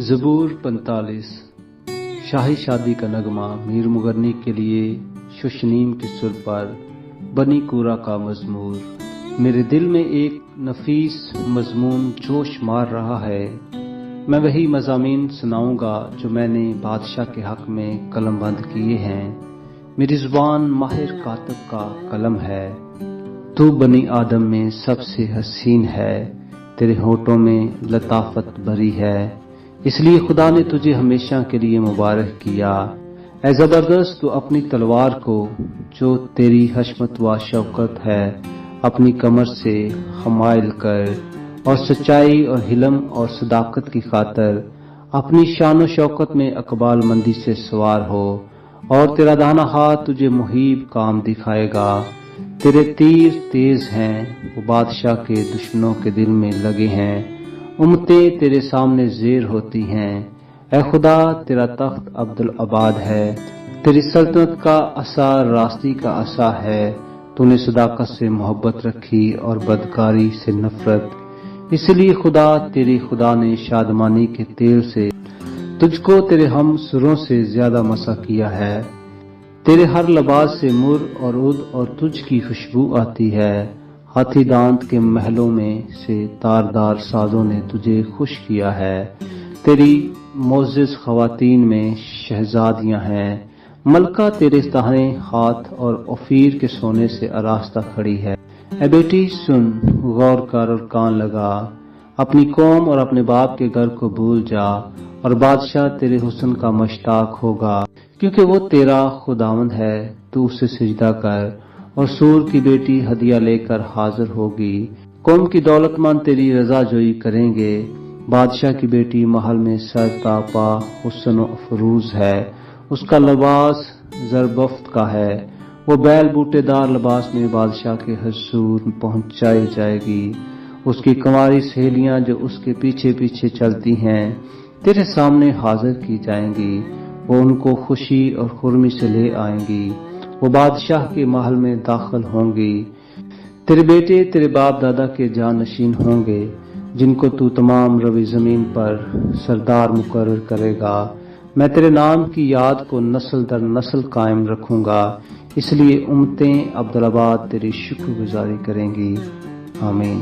زبور 45 شاہی شادی کا نغمہ میر مغنی کے لیے ششنیم کی سر پر بنی کورا کا مزمور۔ میرے دل میں ایک نفیس مضمون جوش مار رہا ہے، میں وہی مضامین سناؤں گا جو میں نے بادشاہ کے حق میں قلم بند کیے ہیں۔ میری زبان ماہر کاتب کا قلم ہے، تو بنی آدم میں سب سے حسین ہے، تیرے ہونٹوں میں لطافت بھری ہے، اس لیے خدا نے تجھے ہمیشہ کے لیے مبارک کیا۔ اے زبردست، تو اپنی تلوار کو جو تیری حشمت و شوکت ہے اپنی کمر سے حمائل کر، اور سچائی اور حلم اور صداقت کی خاطر اپنی شان و شوکت میں اقبال مندی سے سوار ہو، اور تیرا داہنا ہاتھ تجھے محیب کام دکھائے گا۔ تیرے تیر تیز ہیں، وہ بادشاہ کے دشمنوں کے دل میں لگے ہیں، امتیں تیرے سامنے زیر ہوتی ہیں۔ اے خدا، تیرا تخت عبدالآباد ہے، تیری سلطنت کا عصا راستی کا عصا ہے، تو نے صداقت سے محبت رکھی اور بدکاری سے نفرت، اس لیے خدا تیری خدا نے شادمانی کے تیل سے تجھ کو تیرے ہم سروں سے زیادہ مسح کیا ہے۔ تیرے ہر لباس سے مر اور عود اور تجھ کی خوشبو آتی ہے، ہاتھی دانت کے محلوں میں سے تاردار سازوں نے تجھے خوش کیا ہے۔ تیری معزز خواتین میں شہزادیاں ہیں، ملکہ تیرے داہنے ہاتھ اور اوفیر کے سونے سے آراستہ کھڑی ہے۔ اے بیٹی سن، غور کر اور کان لگا، اپنی قوم اور اپنے باپ کے گھر کو بھول جا، اور بادشاہ تیرے حسن کا مشتاق ہوگا، کیونکہ وہ تیرا خداوند ہے، تو اسے سجدہ کر، اور سور کی بیٹی ہدیہ لے کر حاضر ہوگی۔ قوم کی دولت مند تیری رضا جوئی کریں گے، بادشاہ کی بیٹی محل میں سر تاپا حسن و افروز ہے، اس کا لباس زربفت کا ہے، وہ بیل بوٹے دار لباس میں بادشاہ کے حضور پہنچائی جائے گی۔ اس کی کنواری سہیلیاں جو اس کے پیچھے پیچھے چلتی ہیں تیرے سامنے حاضر کی جائیں گی، وہ ان کو خوشی اور خرمی سے لے آئیں گی، وہ بادشاہ کے محل میں داخل ہوں گی۔ تیرے بیٹے تیرے باپ دادا کے جانشین ہوں گے، جن کو تو تمام روی زمین پر سردار مقرر کرے گا۔ میں تیرے نام کی یاد کو نسل در نسل قائم رکھوں گا، اس لیے امتیں عبدالآباد تیری شکر گزاری کریں گی۔ آمین۔